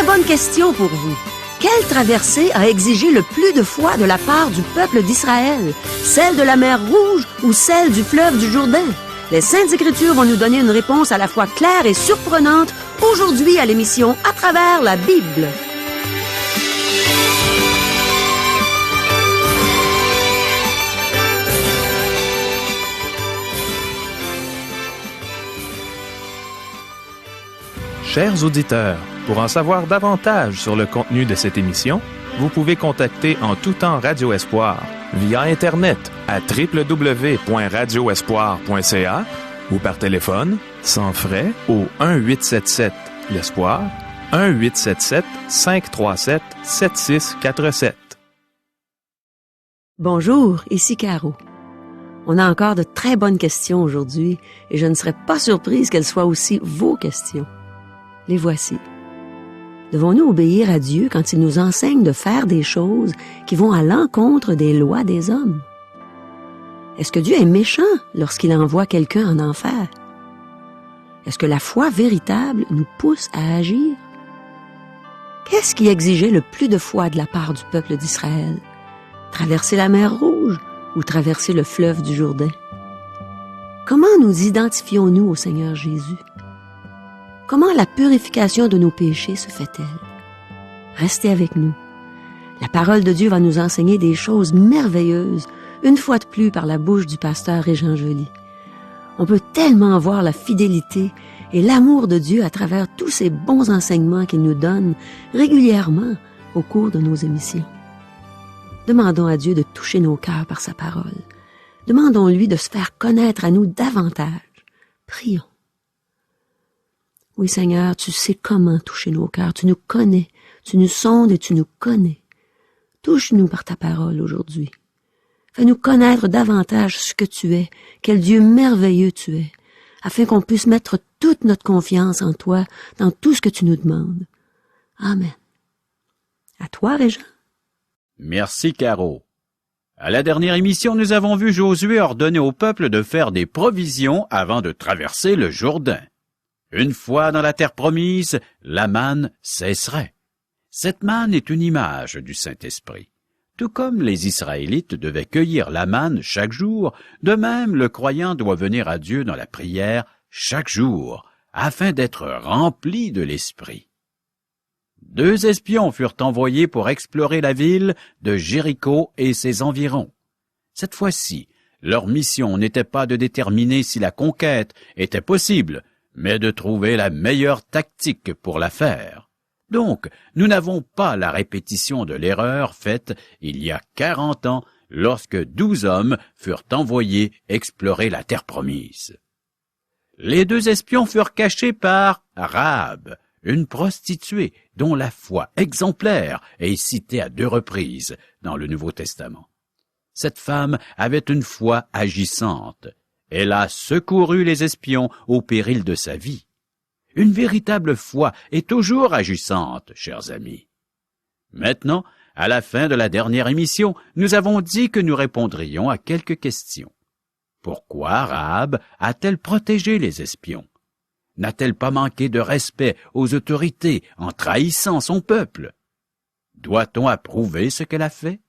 très bonne question pour vous. Quelle traversée a exigé le plus de foi de la part du peuple d'Israël? Celle de la mer Rouge ou celle du fleuve du Jourdain? Les Saintes Écritures vont nous donner une réponse à la fois claire et surprenante aujourd'hui à l'émission À travers la Bible. Chers auditeurs, pour en savoir davantage sur le contenu de cette émission, vous pouvez contacter en tout temps Radio Espoir via Internet à www.radioespoir.ca ou par téléphone, sans frais, au 1-877-l'Espoir, 1-877-537-7647. Bonjour, ici Caro. On a encore de très bonnes questions aujourd'hui et je ne serais pas surprise qu'elles soient aussi vos questions. Les voici. Devons-nous obéir à Dieu quand il nous enseigne de faire des choses qui vont à l'encontre des lois des hommes? Est-ce que Dieu est méchant lorsqu'il envoie quelqu'un en enfer? Est-ce que la foi véritable nous pousse à agir? Qu'est-ce qui exigeait le plus de foi de la part du peuple d'Israël? Traverser la mer Rouge ou traverser le fleuve du Jourdain? Comment nous identifions-nous au Seigneur Jésus? Comment la purification de nos péchés se fait-elle? Restez avec nous. La parole de Dieu va nous enseigner des choses merveilleuses, une fois de plus par la bouche du pasteur Régent Joly. On peut tellement voir la fidélité et l'amour de Dieu à travers tous ces bons enseignements qu'il nous donne régulièrement au cours de nos émissions. Demandons à Dieu de toucher nos cœurs par sa parole. Demandons-lui de se faire connaître à nous davantage. Prions. Oui, Seigneur, tu sais comment toucher nos cœurs. Tu nous connais, tu nous sondes et tu nous connais. Touche-nous par ta parole aujourd'hui. Fais-nous connaître davantage ce que tu es, quel Dieu merveilleux tu es, afin qu'on puisse mettre toute notre confiance en toi dans tout ce que tu nous demandes. Amen. À toi, Régent. Merci, Caro. À la dernière émission, nous avons vu Josué ordonner au peuple de faire des provisions avant de traverser le Jourdain. Une fois dans la terre promise, la manne cesserait. Cette manne est une image du Saint-Esprit. Tout comme les Israélites devaient cueillir la manne chaque jour, de même le croyant doit venir à Dieu dans la prière chaque jour, afin d'être rempli de l'Esprit. 2 espions furent envoyés pour explorer la ville de Jéricho et ses environs. Cette fois-ci, leur mission n'était pas de déterminer si la conquête était possible, mais de trouver la meilleure tactique pour la faire. Donc, nous n'avons pas la répétition de l'erreur faite il y a 40 ans lorsque 12 hommes furent envoyés explorer la terre promise. Les 2 espions furent cachés par Rahab, une prostituée dont la foi exemplaire est citée à 2 reprises dans le Nouveau Testament. Cette femme avait une foi agissante. Elle a secouru les espions au péril de sa vie. Une véritable foi est toujours agissante, chers amis. Maintenant, à la fin de la dernière émission, nous avons dit que nous répondrions à quelques questions. Pourquoi Rahab a-t-elle protégé les espions? N'a-t-elle pas manqué de respect aux autorités en trahissant son peuple? Doit-on approuver ce qu'elle a fait?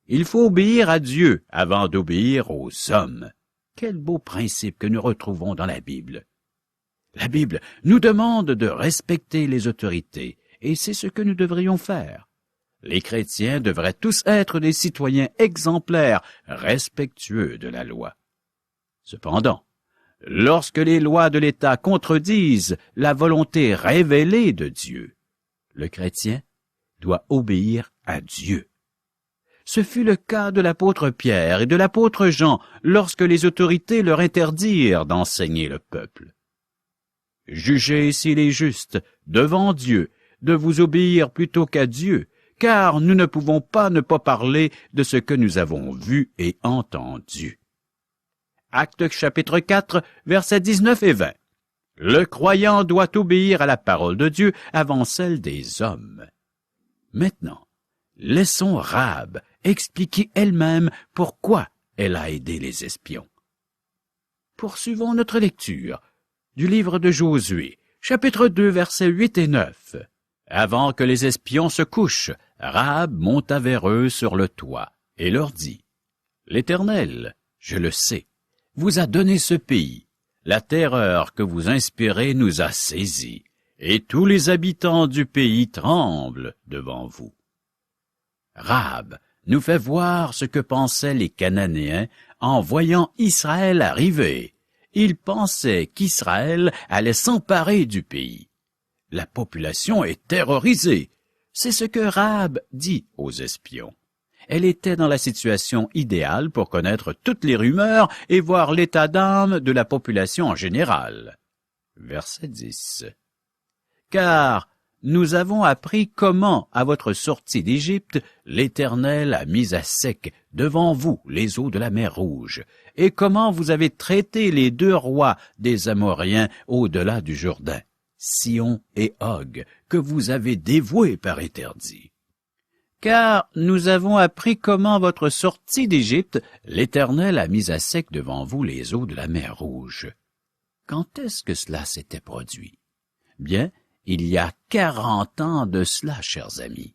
Il faut obéir à Dieu avant d'obéir aux hommes. Quel beau principe que nous retrouvons dans la Bible. La Bible nous demande de respecter les autorités, et c'est ce que nous devrions faire. Les chrétiens devraient tous être des citoyens exemplaires, respectueux de la loi. Cependant, lorsque les lois de l'État contredisent la volonté révélée de Dieu, le chrétien doit obéir à Dieu. Ce fut le cas de l'apôtre Pierre et de l'apôtre Jean lorsque les autorités leur interdirent d'enseigner le peuple. Jugez s'il est juste, devant Dieu, de vous obéir plutôt qu'à Dieu, car nous ne pouvons pas ne pas parler de ce que nous avons vu et entendu. Actes chapitre 4, versets 19 et 20. Le croyant doit obéir à la parole de Dieu avant celle des hommes. Maintenant, laissons Rahab expliquer elle-même pourquoi elle a aidé les espions. Poursuivons notre lecture du livre de Josué, chapitre 2, versets 8 et 9. Avant que les espions se couchent, Rahab monta vers eux sur le toit et leur dit, « L'Éternel, je le sais, vous a donné ce pays. La terreur que vous inspirez nous a saisis, et tous les habitants du pays tremblent devant vous. » Rahab nous fait voir ce que pensaient les Cananéens en voyant Israël arriver. Ils pensaient qu'Israël allait s'emparer du pays. La population est terrorisée. C'est ce que Rahab dit aux espions. Elle était dans la situation idéale pour connaître toutes les rumeurs et voir l'état d'âme de la population en général. Verset 10. Car nous avons appris comment, à votre sortie d'Égypte, l'Éternel a mis à sec devant vous les eaux de la mer Rouge, et comment vous avez traité les 2 rois des Amoréens au-delà du Jourdain, Sihon et Og, que vous avez dévoués par interdit. Car nous avons appris comment, à votre sortie d'Égypte, l'Éternel a mis à sec devant vous les eaux de la mer Rouge. Quand est-ce que cela s'était produit? Bien, il y a 40 ans de cela, chers amis.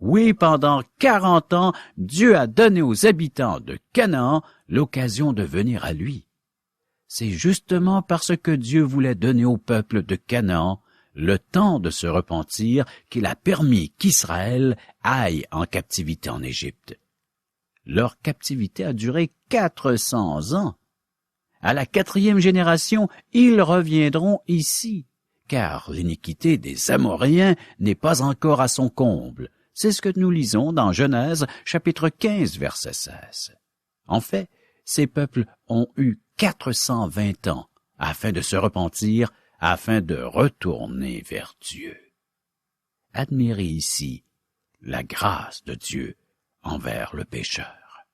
Oui, pendant 40 ans, Dieu a donné aux habitants de Canaan l'occasion de venir à lui. C'est justement parce que Dieu voulait donner au peuple de Canaan le temps de se repentir qu'il a permis qu'Israël aille en captivité en Égypte. Leur captivité a duré 400 ans. À la 4e génération, ils reviendront ici, car l'iniquité des Amoréens n'est pas encore à son comble. C'est ce que nous lisons dans Genèse, chapitre 15, verset 16. En fait, ces peuples ont eu 420 ans afin de se repentir, afin de retourner vers Dieu. Admirez ici la grâce de Dieu envers le pécheur.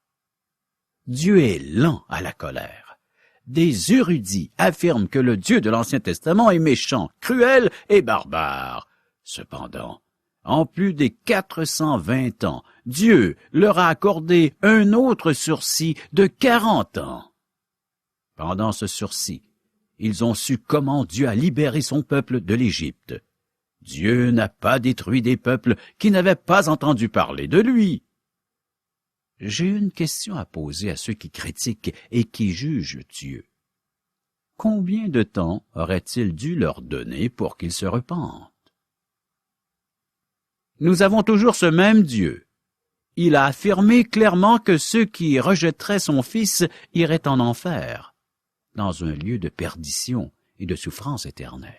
Dieu est lent à la colère. Des érudits affirment que le Dieu de l'Ancien Testament est méchant, cruel et barbare. Cependant, en plus des 420 ans, Dieu leur a accordé un autre sursis de 40 ans. Pendant ce sursis, ils ont su comment Dieu a libéré son peuple de l'Égypte. Dieu n'a pas détruit des peuples qui n'avaient pas entendu parler de lui. J'ai une question à poser à ceux qui critiquent et qui jugent Dieu. Combien de temps aurait-il dû leur donner pour qu'ils se repentent? Nous avons toujours ce même Dieu. Il a affirmé clairement que ceux qui rejetteraient son Fils iraient en enfer, dans un lieu de perdition et de souffrance éternelle.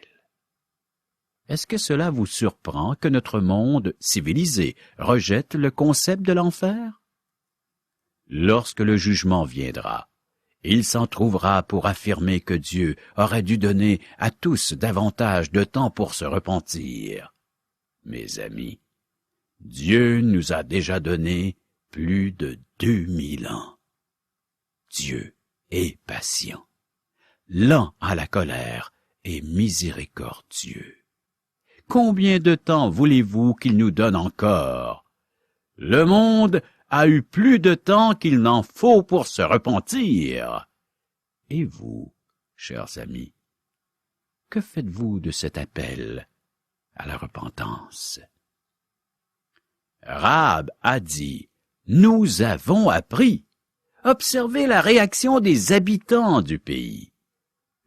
Est-ce que cela vous surprend que notre monde civilisé rejette le concept de l'enfer? Lorsque le jugement viendra, il s'en trouvera pour affirmer que Dieu aurait dû donner à tous davantage de temps pour se repentir. Mes amis, Dieu nous a déjà donné plus de 2000 ans. Dieu est patient, lent à la colère et miséricordieux. Combien de temps voulez-vous qu'il nous donne encore? Le monde a eu plus de temps qu'il n'en faut pour se repentir. Et vous, chers amis, que faites-vous de cet appel à la repentance? Rahab a dit, « Nous avons appris. » Observez la réaction des habitants du pays.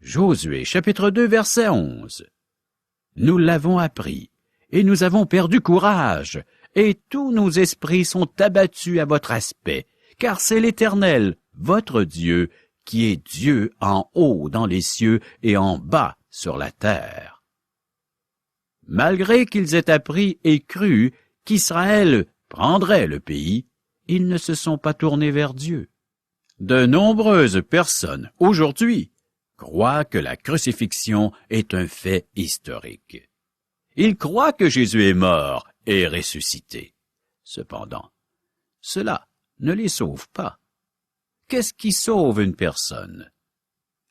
Josué, chapitre 2, verset 11. « Nous l'avons appris, et nous avons perdu courage, et tous nos esprits sont abattus à votre aspect, car c'est l'Éternel, votre Dieu, qui est Dieu en haut dans les cieux et en bas sur la terre. » Malgré qu'ils aient appris et cru qu'Israël prendrait le pays, ils ne se sont pas tournés vers Dieu. De nombreuses personnes, aujourd'hui, croient que la crucifixion est un fait historique. Ils croient que Jésus est mort et ressuscité. Cependant, cela ne les sauve pas. Qu'est-ce qui sauve une personne?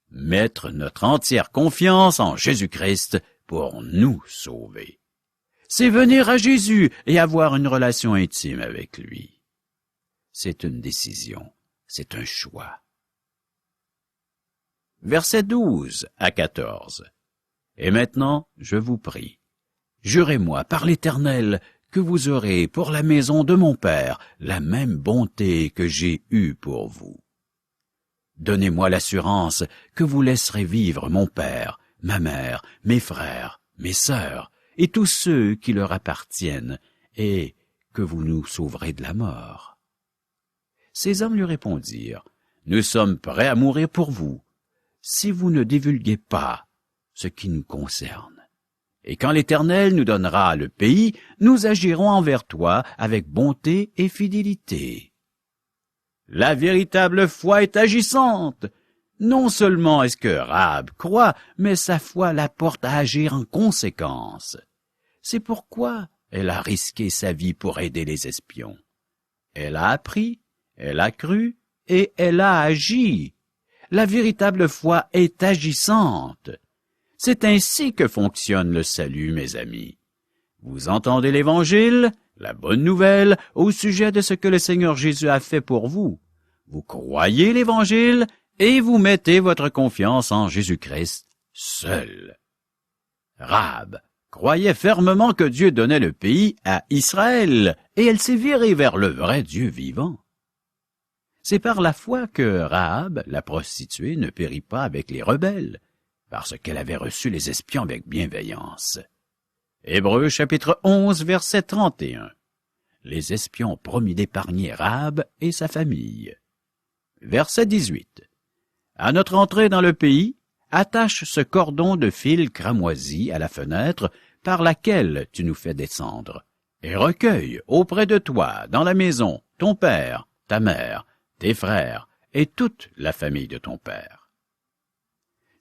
Mettre notre entière confiance en Jésus-Christ pour nous sauver. C'est venir à Jésus et avoir une relation intime avec lui. C'est une décision, c'est un choix. Versets 12 à 14. Et maintenant, je vous prie, jurez-moi par l'Éternel que vous aurez pour la maison de mon père la même bonté que j'ai eue pour vous. Donnez-moi l'assurance que vous laisserez vivre mon père, ma mère, mes frères, mes sœurs, et tous ceux qui leur appartiennent, et que vous nous sauverez de la mort. » Ces hommes lui répondirent, « Nous sommes prêts à mourir pour vous, si vous ne divulguez pas ce qui nous concerne. Et quand l'Éternel nous donnera le pays, nous agirons envers toi avec bonté et fidélité. » La véritable foi est agissante. Non seulement est-ce que Rahab croit, mais sa foi la porte à agir en conséquence. C'est pourquoi elle a risqué sa vie pour aider les espions. Elle a appris, elle a cru et elle a agi. La véritable foi est agissante. C'est ainsi que fonctionne le salut, mes amis. Vous entendez l'Évangile, la bonne nouvelle au sujet de ce que le Seigneur Jésus a fait pour vous. Vous croyez l'Évangile et vous mettez votre confiance en Jésus-Christ seul. Rahab croyait fermement que Dieu donnait le pays à Israël et elle s'est virée vers le vrai Dieu vivant. C'est par la foi que Rahab, la prostituée, ne périt pas avec les rebelles, parce qu'elle avait reçu les espions avec bienveillance. Hébreux chapitre 11, verset 31. Les espions ont promis d'épargner Rahab et sa famille. Verset 18. À notre entrée dans le pays, attache ce cordon de fil cramoisi à la fenêtre par laquelle tu nous fais descendre, et recueille auprès de toi, dans la maison, ton père, ta mère, tes frères et toute la famille de ton père.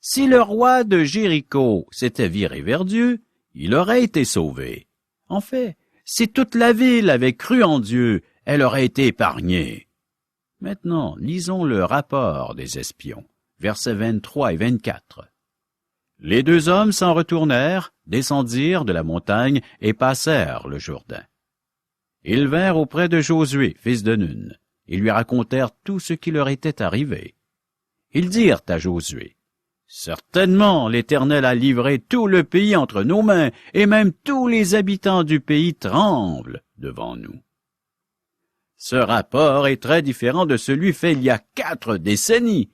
Si le roi de Jéricho s'était viré vers Dieu, il aurait été sauvé. En fait, si toute la ville avait cru en Dieu, elle aurait été épargnée. Maintenant, lisons le rapport des espions, versets 23 et 24. Les deux hommes s'en retournèrent, descendirent de la montagne et passèrent le Jourdain. Ils vinrent auprès de Josué, fils de Nun. Ils lui racontèrent tout ce qui leur était arrivé. Ils dirent à Josué, « Certainement l'Éternel a livré tout le pays entre nos mains, et même tous les habitants du pays tremblent devant nous. » Ce rapport est très différent de celui fait il y a 4 décennies.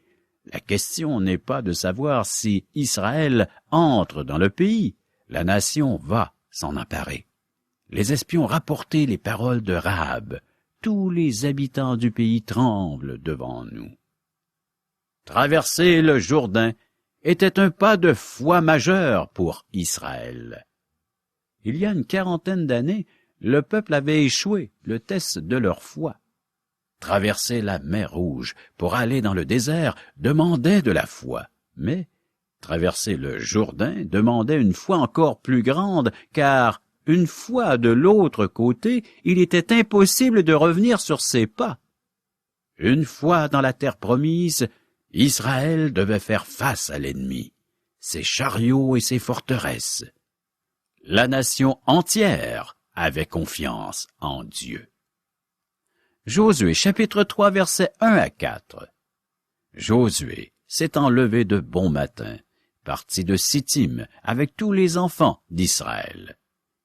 La question n'est pas de savoir si Israël entre dans le pays. La nation va s'en emparer. Les espions rapportaient les paroles de Rahab. Tous les habitants du pays tremblent devant nous. Traverser le Jourdain était un pas de foi majeur pour Israël. Il y a une 40aine d'années, le peuple avait échoué le test de leur foi. Traverser la mer Rouge pour aller dans le désert demandait de la foi, mais traverser le Jourdain demandait une foi encore plus grande, car une fois de l'autre côté, il était impossible de revenir sur ses pas. Une fois dans la terre promise, Israël devait faire face à l'ennemi, ses chariots et ses forteresses. La nation entière avait confiance en Dieu. Josué chapitre 3 versets 1 à 4. Josué s'étant levé de bon matin, partit de Sittim avec tous les enfants d'Israël.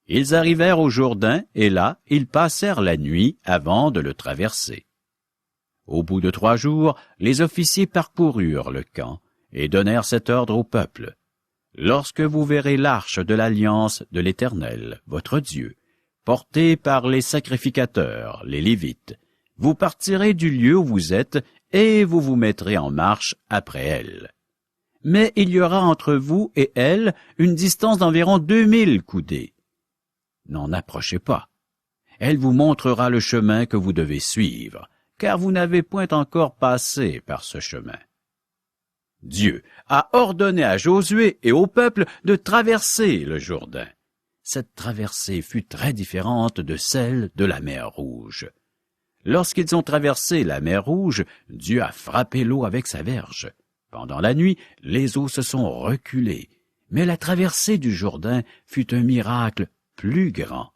Ils arrivèrent au Jourdain, et là, ils passèrent la nuit avant de le traverser. Au bout de 3 jours, les officiers parcoururent le camp et donnèrent cet ordre au peuple. Lorsque vous verrez l'arche de l'alliance de l'Éternel, votre Dieu, portée par les sacrificateurs, les Lévites, vous partirez du lieu où vous êtes et vous vous mettrez en marche après elle. Mais il y aura entre vous et elle une distance d'environ 2000 coudées. N'en approchez pas. Elle vous montrera le chemin que vous devez suivre, car vous n'avez point encore passé par ce chemin. Dieu a ordonné à Josué et au peuple de traverser le Jourdain. Cette traversée fut très différente de celle de la mer Rouge. Lorsqu'ils ont traversé la mer Rouge, Dieu a frappé l'eau avec sa verge. Pendant la nuit, les eaux se sont reculées, mais la traversée du Jourdain fut un miracle plus grand.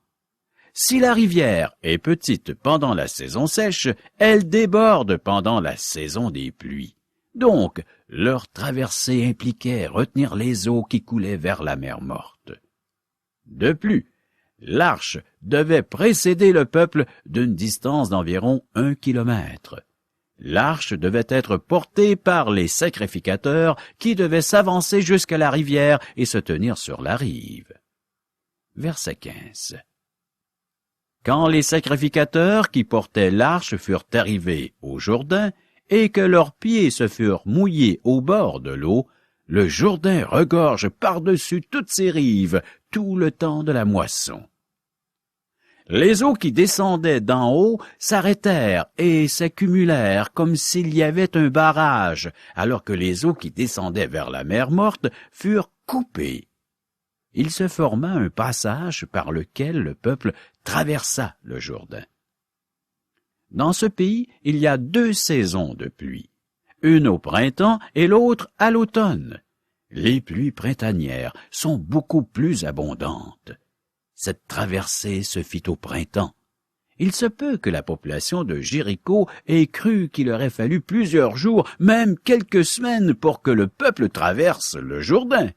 Si la rivière est petite pendant la saison sèche, elle déborde pendant la saison des pluies. Donc, leur traversée impliquait retenir les eaux qui coulaient vers la mer Morte. De plus, l'arche devait précéder le peuple d'une distance d'environ 1 kilomètre. L'arche devait être portée par les sacrificateurs qui devaient s'avancer jusqu'à la rivière et se tenir sur la rive. Verset 15. Quand les sacrificateurs qui portaient l'arche furent arrivés au Jourdain et que leurs pieds se furent mouillés au bord de l'eau, le Jourdain regorge par-dessus toutes ses rives tout le temps de la moisson. Les eaux qui descendaient d'en haut s'arrêtèrent et s'accumulèrent comme s'il y avait un barrage, alors que les eaux qui descendaient vers la mer Morte furent coupées. Il se forma un passage par lequel le peuple traversa le Jourdain. Dans ce pays, il y a 2 saisons de pluie, une au printemps et l'autre à l'automne. Les pluies printanières sont beaucoup plus abondantes. Cette traversée se fit au printemps. Il se peut que la population de Jéricho ait cru qu'il aurait fallu plusieurs jours, même quelques semaines, pour que le peuple traverse le Jourdain.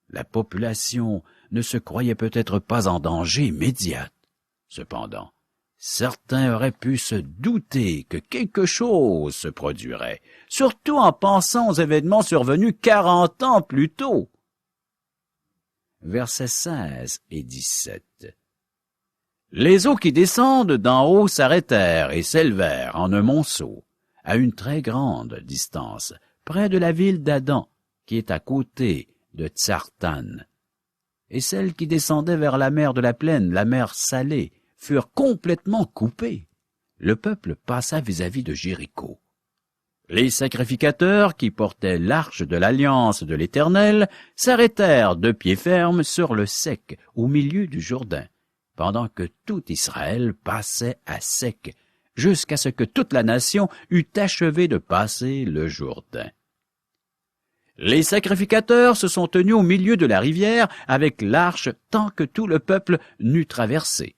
La population ne se croyait peut-être pas en danger immédiat. Cependant, certains auraient pu se douter que quelque chose se produirait, surtout en pensant aux événements survenus 40 ans plus tôt. Versets 16 et 17. Les eaux qui descendent d'en haut s'arrêtèrent et s'élevèrent en un monceau, à une très grande distance, près de la ville d'Addan, qui est à côté de Tsartan. Et celles qui descendaient vers la mer de la plaine, la mer Salée, furent complètement coupées. Le peuple passa vis-à-vis de Jéricho. Les sacrificateurs qui portaient l'arche de l'alliance de l'Éternel s'arrêtèrent de pied ferme sur le sec au milieu du Jourdain, pendant que tout Israël passait à sec, jusqu'à ce que toute la nation eût achevé de passer le Jourdain. Les sacrificateurs se sont tenus au milieu de la rivière avec l'arche tant que tout le peuple n'eut traversé.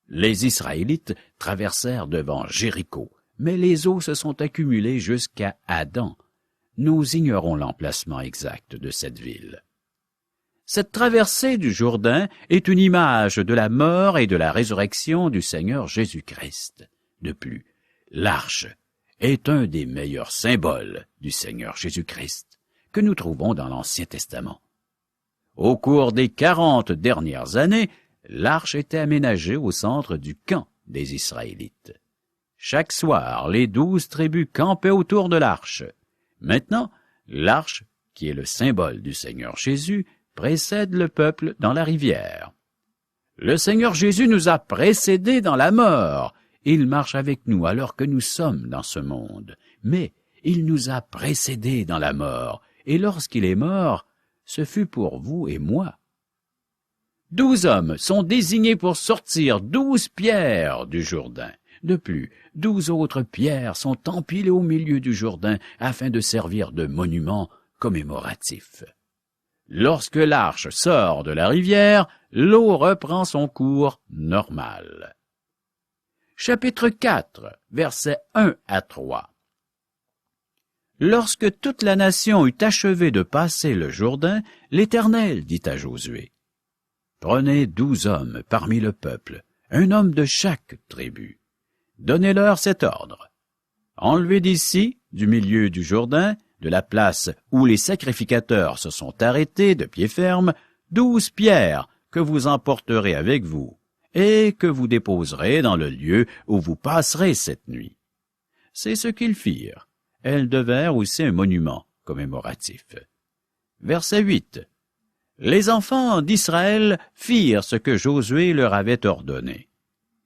Les Israélites traversèrent devant Jéricho, mais les eaux se sont accumulées jusqu'à Addan. Nous ignorons l'emplacement exact de cette ville. Cette traversée du Jourdain est une image de la mort et de la résurrection du Seigneur Jésus-Christ. De plus, l'arche est un des meilleurs symboles du Seigneur Jésus-Christ que nous trouvons dans l'Ancien Testament. Au cours des 40 dernières années, l'arche était aménagée au centre du camp des Israélites. Chaque soir, les 12 tribus campaient autour de l'arche. Maintenant, l'arche, qui est le symbole du Seigneur Jésus, précède le peuple dans la rivière. Le Seigneur Jésus nous a précédés dans la mort. Il marche avec nous alors que nous sommes dans ce monde. Mais il nous a précédés dans la mort. Et lorsqu'il est mort, ce fut pour vous et moi. 12 hommes sont désignés pour sortir 12 pierres du Jourdain. De plus, 12 autres pierres sont empilées au milieu du Jourdain afin de servir de monuments commémoratifs. Lorsque l'arche sort de la rivière, l'eau reprend son cours normal. Chapitre 4, versets 1 à 3. Lorsque toute la nation eut achevé de passer le Jourdain, l'Éternel dit à Josué, « Prenez 12 hommes parmi le peuple, un homme de chaque tribu. Donnez-leur cet ordre. Enlevez d'ici, du milieu du Jourdain, de la place où les sacrificateurs se sont arrêtés de pied ferme, 12 pierres que vous emporterez avec vous et que vous déposerez dans le lieu où vous passerez cette nuit. » C'est ce qu'ils firent. Elles devinrent aussi un monument commémoratif. Verset 8. Les enfants d'Israël firent ce que Josué leur avait ordonné.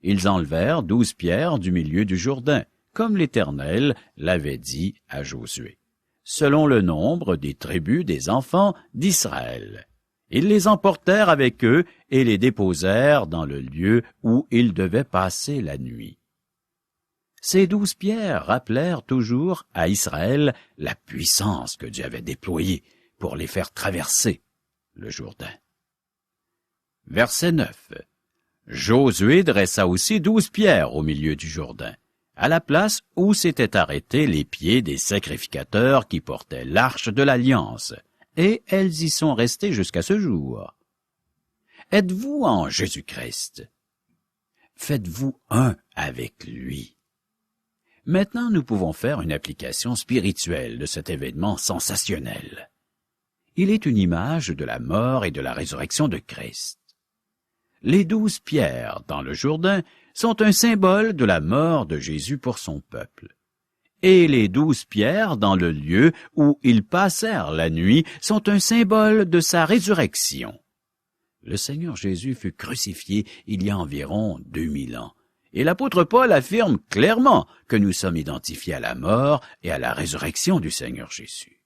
Ils enlevèrent 12 pierres du milieu du Jourdain, comme l'Éternel l'avait dit à Josué, selon le nombre des tribus des enfants d'Israël. Ils les emportèrent avec eux et les déposèrent dans le lieu où ils devaient passer la nuit. Ces 12 pierres rappelèrent toujours à Israël la puissance que Dieu avait déployée pour les faire traverser le Jourdain. Verset 9. Josué dressa aussi 12 pierres au milieu du Jourdain, à la place où s'étaient arrêtés les pieds des sacrificateurs qui portaient l'arche de l'Alliance, et elles y sont restées jusqu'à ce jour. Êtes-vous en Jésus-Christ? Faites-vous un avec lui. Maintenant, nous pouvons faire une application spirituelle de cet événement sensationnel. Il est une image de la mort et de la résurrection de Christ. Les 12 pierres dans le Jourdain sont un symbole de la mort de Jésus pour son peuple. Et les 12 pierres dans le lieu où ils passèrent la nuit sont un symbole de sa résurrection. Le Seigneur Jésus fut crucifié il y a environ 2000 ans. Et l'apôtre Paul affirme clairement que nous sommes identifiés à la mort et à la résurrection du Seigneur Jésus.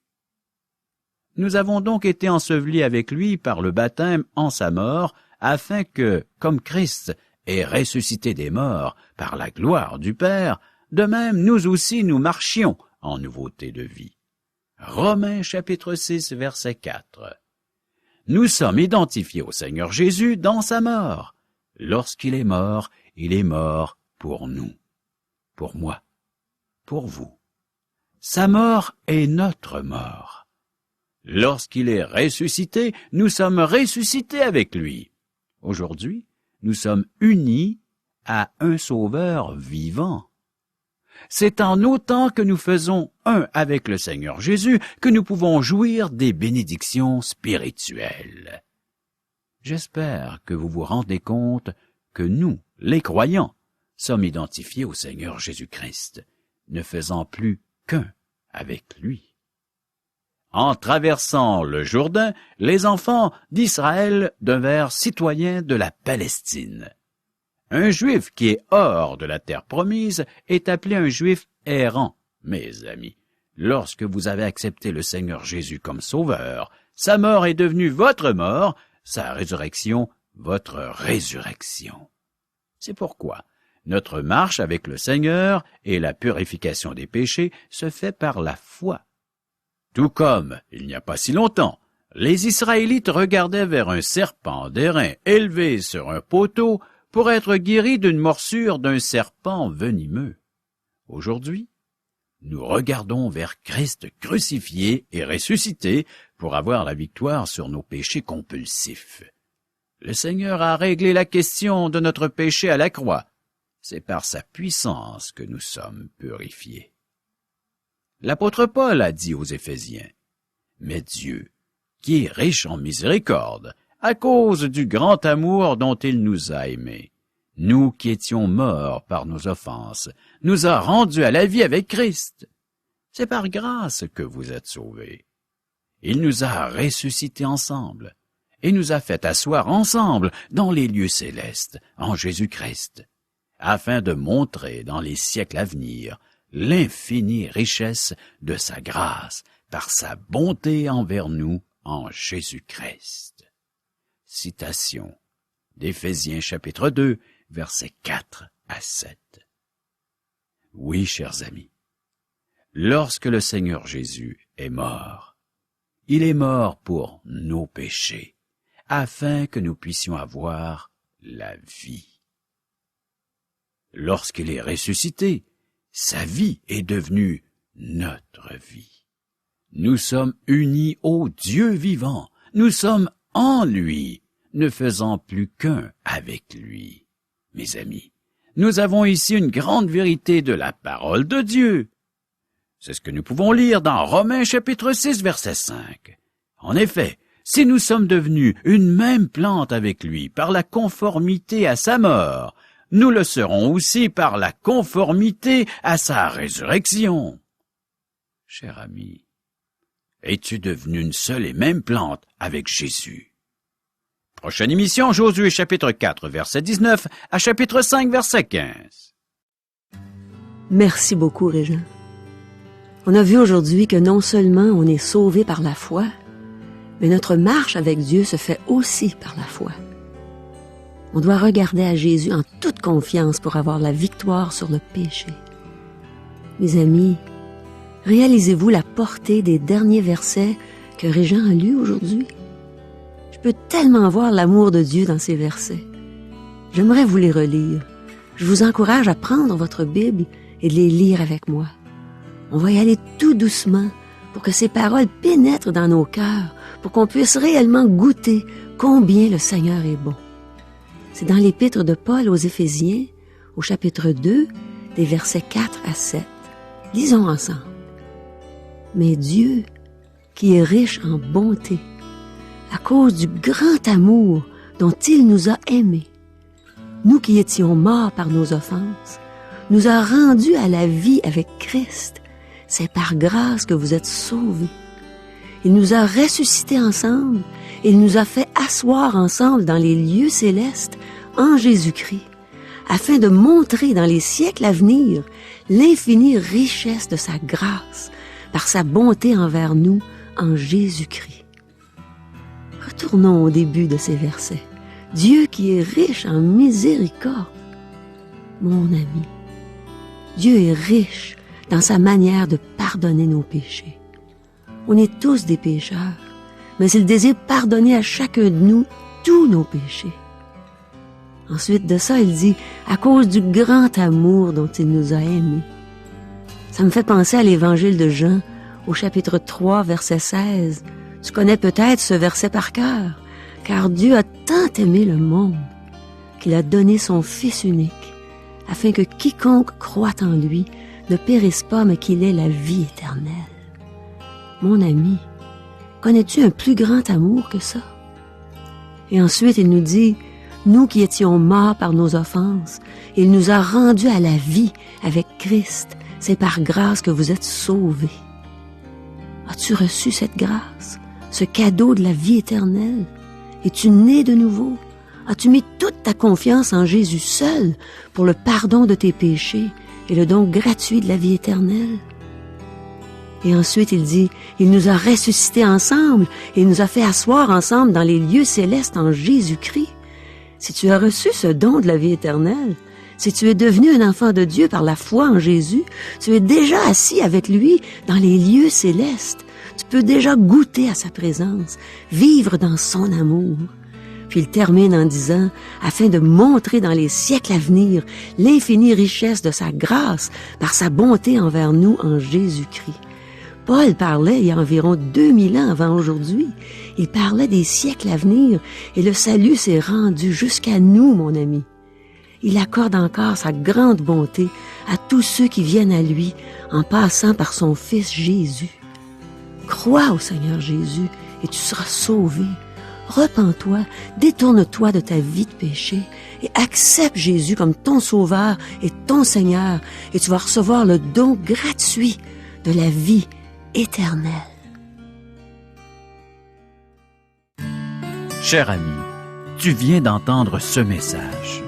Nous avons donc été ensevelis avec lui par le baptême en sa mort, afin que, comme Christ est ressuscité des morts par la gloire du Père, de même nous aussi nous marchions en nouveauté de vie. Romains chapitre 6, verset 4. Nous sommes identifiés au Seigneur Jésus dans sa mort. Lorsqu'il est mort pour nous, pour moi, pour vous. Sa mort est notre mort. Lorsqu'il est ressuscité, nous sommes ressuscités avec lui. Aujourd'hui, nous sommes unis à un Sauveur vivant. C'est en autant que nous faisons un avec le Seigneur Jésus que nous pouvons jouir des bénédictions spirituelles. J'espère que vous vous rendez compte que nous, les croyants, sommes identifiés au Seigneur Jésus-Christ, ne faisant plus qu'un avec lui. En traversant le Jourdain, les enfants d'Israël devinrent citoyens de la Palestine. Un Juif qui est hors de la terre promise est appelé un Juif errant. Mes amis, lorsque vous avez accepté le Seigneur Jésus comme sauveur, sa mort est devenue votre mort, sa résurrection, votre résurrection. C'est pourquoi notre marche avec le Seigneur et la purification des péchés se fait par la foi. Tout comme, il n'y a pas si longtemps, les Israélites regardaient vers un serpent d'airain élevé sur un poteau pour être guéris d'une morsure d'un serpent venimeux. Aujourd'hui, nous regardons vers Christ crucifié et ressuscité pour avoir la victoire sur nos péchés compulsifs. Le Seigneur a réglé la question de notre péché à la croix. C'est par sa puissance que nous sommes purifiés. L'apôtre Paul a dit aux Éphésiens, « Mais Dieu, qui est riche en miséricorde, à cause du grand amour dont il nous a aimés, nous qui étions morts par nos offenses, nous a rendus à la vie avec Christ. C'est par grâce que vous êtes sauvés. Il nous a ressuscités ensemble et nous a fait asseoir ensemble dans les lieux célestes, en Jésus-Christ, afin de montrer dans les siècles à venir l'infinie richesse de sa grâce par sa bonté envers nous en Jésus-Christ. » Citation d'Éphésiens chapitre 2, versets 4 à 7. Oui, chers amis, lorsque le Seigneur Jésus est mort, il est mort pour nos péchés, afin que nous puissions avoir la vie. Lorsqu'il est ressuscité, sa vie est devenue notre vie. Nous sommes unis au Dieu vivant, nous sommes en lui, ne faisant plus qu'un avec lui. Mes amis, nous avons ici une grande vérité de la parole de Dieu. C'est ce que nous pouvons lire dans Romains chapitre 6, verset 5. En effet, si nous sommes devenus une même plante avec lui par la conformité à sa mort, nous le serons aussi par la conformité à sa résurrection. Cher ami, es-tu devenu une seule et même plante avec Jésus? Prochaine émission, Josué chapitre 4, verset 19 à chapitre 5, verset 15. Merci beaucoup, Régent. On a vu aujourd'hui que non seulement on est sauvé par la foi, mais notre marche avec Dieu se fait aussi par la foi. On doit regarder à Jésus en toute confiance pour avoir la victoire sur le péché. Mes amis, réalisez-vous la portée des derniers versets que Régent a lus aujourd'hui? Je peux tellement voir l'amour de Dieu dans ces versets. J'aimerais vous les relire. Je vous encourage à prendre votre Bible et de les lire avec moi. On va y aller tout doucement pour que ces paroles pénètrent dans nos cœurs, pour qu'on puisse réellement goûter combien le Seigneur est bon. C'est dans l'épître de Paul aux Éphésiens, au chapitre 2, des versets 4 à 7. Lisons ensemble. Mais Dieu, qui est riche en bonté, à cause du grand amour dont il nous a aimés, nous qui étions morts par nos offenses, nous a rendus à la vie avec Christ. C'est par grâce que vous êtes sauvés. Il nous a ressuscités ensemble et il nous a fait asseoir ensemble dans les lieux célestes en Jésus-Christ, afin de montrer dans les siècles à venir l'infinie richesse de sa grâce par sa bonté envers nous en Jésus-Christ. Retournons au début de ces versets. Dieu qui est riche en miséricorde. Mon ami, Dieu est riche dans sa manière de pardonner nos péchés. On est tous des pécheurs, mais il désire pardonner à chacun de nous tous nos péchés. Ensuite de ça, il dit « à cause du grand amour dont il nous a aimés ». Ça me fait penser à l'évangile de Jean, au chapitre 3, verset 16. Tu connais peut-être ce verset par cœur, car Dieu a tant aimé le monde qu'il a donné son Fils unique, afin que quiconque croit en lui ne périsse pas, mais qu'il ait la vie éternelle. Mon ami, connais-tu un plus grand amour que ça? Et ensuite, il nous dit, nous qui étions morts par nos offenses, il nous a rendus à la vie avec Christ. C'est par grâce que vous êtes sauvés. As-tu reçu cette grâce, ce cadeau de la vie éternelle? Es-tu né de nouveau? As-tu mis toute ta confiance en Jésus seul pour le pardon de tes péchés et le don gratuit de la vie éternelle? Et ensuite, il dit, il nous a ressuscités ensemble et il nous a fait asseoir ensemble dans les lieux célestes en Jésus-Christ. Si tu as reçu ce don de la vie éternelle, si tu es devenu un enfant de Dieu par la foi en Jésus, tu es déjà assis avec lui dans les lieux célestes. Tu peux déjà goûter à sa présence, vivre dans son amour. Puis il termine en disant, afin de montrer dans les siècles à venir l'infinie richesse de sa grâce par sa bonté envers nous en Jésus-Christ. Paul parlait il y a environ 2000 ans avant aujourd'hui. Il parlait des siècles à venir et le salut s'est rendu jusqu'à nous, mon ami. Il accorde encore sa grande bonté à tous ceux qui viennent à lui en passant par son Fils Jésus. Crois au Seigneur Jésus et tu seras sauvé. Repens-toi, détourne-toi de ta vie de péché et accepte Jésus comme ton Sauveur et ton Seigneur et tu vas recevoir le don gratuit de la vie éternelle. Cher ami, tu viens d'entendre ce message.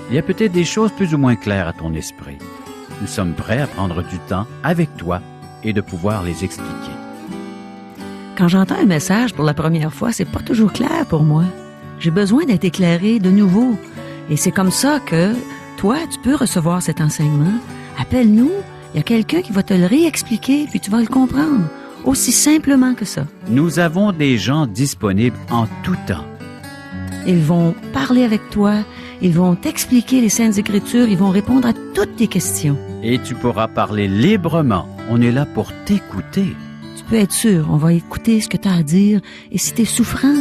Il y a peut-être des choses plus ou moins claires à ton esprit. Nous sommes prêts à prendre du temps avec toi et de pouvoir les expliquer. Quand j'entends un message pour la première fois, c'est pas toujours clair pour moi. J'ai besoin d'être éclairé de nouveau. Et c'est comme ça que toi, tu peux recevoir cet enseignement. Appelle-nous, il y a quelqu'un qui va te le réexpliquer, puis tu vas le comprendre. Aussi simplement que ça. Nous avons des gens disponibles en tout temps. Ils vont parler avec toi, ils vont t'expliquer les Saintes Écritures, ils vont répondre à toutes tes questions. Et tu pourras parler librement. On est là pour t'écouter. Tu peux être sûr, on va écouter ce que tu as à dire. Et si tu es souffrant,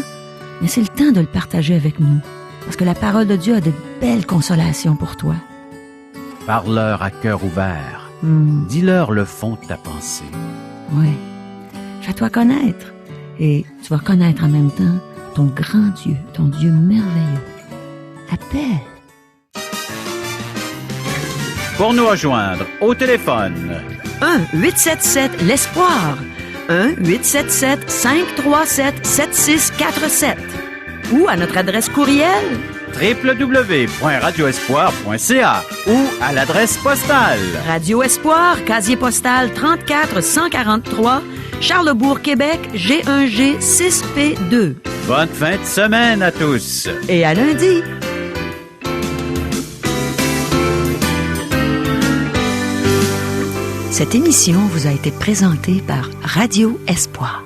mais c'est le temps de le partager avec nous. Parce que la parole de Dieu a de belles consolations pour toi. Parle-leur à cœur ouvert. Dis-leur le fond de ta pensée. Oui. Fais-toi connaître. Et tu vas connaître en même temps ton grand Dieu, ton Dieu merveilleux. Appelle. Pour nous rejoindre, au téléphone. 1-877-l'Espoir. 1-877-537-7647. Ou à notre adresse courriel www.radioespoir.ca ou à l'adresse postale. Radio Espoir, casier postal 34 143, Charlesbourg, Québec, G1G 6P2. Bonne fin de semaine à tous. Et à lundi. Cette émission vous a été présentée par Radio Espoir.